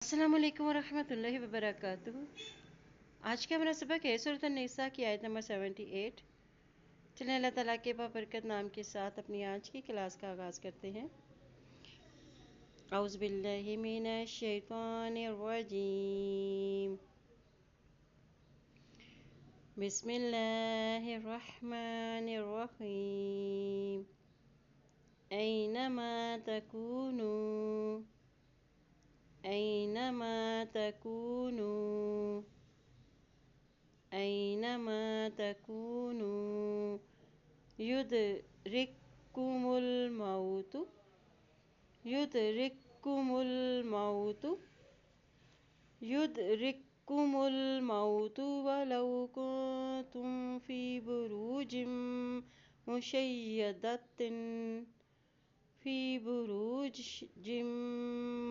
अस्सलामु अलैकुम वरहमतुल्लाहि वबरकातुहू। आज का हमारा सबक है सूरत अन-निसा की आयत नंबर 78। चलिए अल्लाह ताला के बाबरकत नाम के साथ अपनी आज की क्लास का आगाज़ करते हैं। औज़ु बिल्लाहि मिनश शैतानिर रजीम। बिस्मिल्लाहिर रहमानिर रहीम। ऐनमा तकूनू ऐनमा तकूनू ऐनमा तकूनू युदरिक्कुमुल मौतु युदरिक्कुमुल मौतु युदरिक्कुमुल मौतु वलौ कुन्तुम फी बुरूजिम मुशय्यदतिन फी बुरूजिम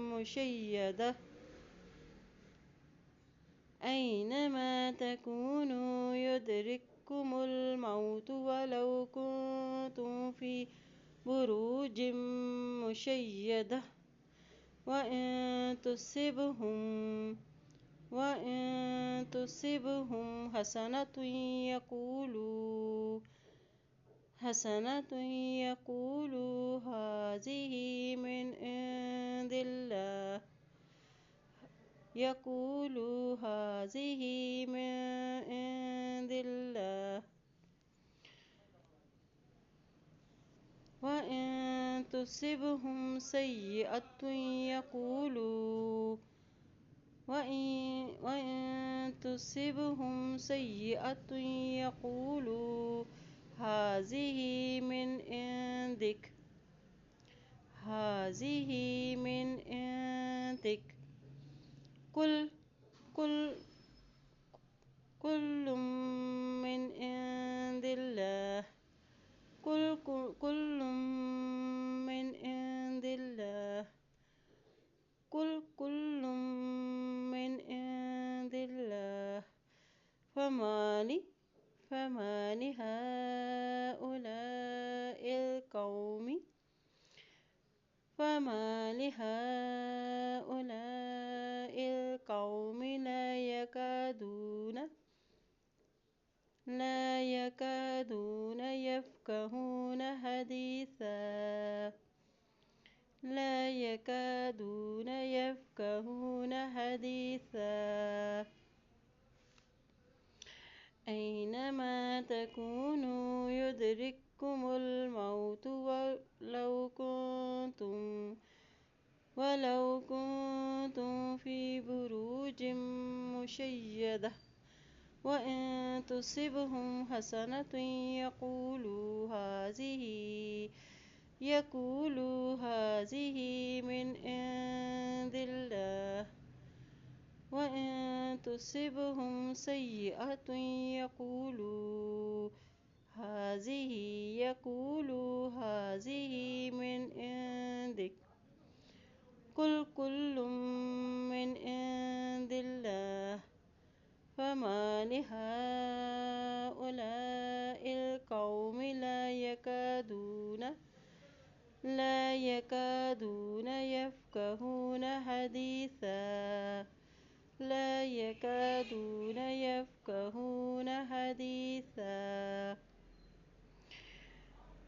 मुशय्यदह ऐनमा तकूनू युदरिक्कुमुल मौतु वलौ कुन्तुम फी बुरूजिम मुशय्यदह वइन तुसिबहुम हसनतुन यक़ूलू हाज़िही मिन इंदिल्लाह यक़ूलू हाज़िही मिन इंदिल्लाह वइन तुसिबहुम सय्यअतुन यक़ूलू हाज़िही मिन इंदिक कुल्लुम मिन इंदिल्लाह कुल्लुम मिन इंदिल्लाह फमालि हाउलाइल कौमि ला यकादून यफ़क़हून हदीसा ऐनमा तकूनू युदरिक्कुमुल मौतु वलौ कुन्तुम फी बुरूजिम मुशय्यदह वइन तुसिबहुम हसनतुन यक़ूलू हाज़िही मिन इंदिल्लाह वइन तुसिबहुम सय्यअतुन यक़ूलू हाज़िही मिन इंदिक कुल्लुम मिन इंदिल्लाह फमालि हाउलाइल कौमि ला यकादून यफ़क़हून हदीसा।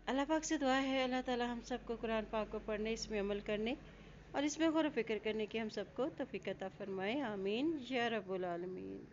अल्लाह पाक से दुआ है अल्लाह ताला हम सबको कुरान पाक को पढ़ने, इसमें अमल करने और इसमें गौर व फिक्र करने की हम सबको तौफीक अता फरमाए। आमीन या रब्बुल आलमीन।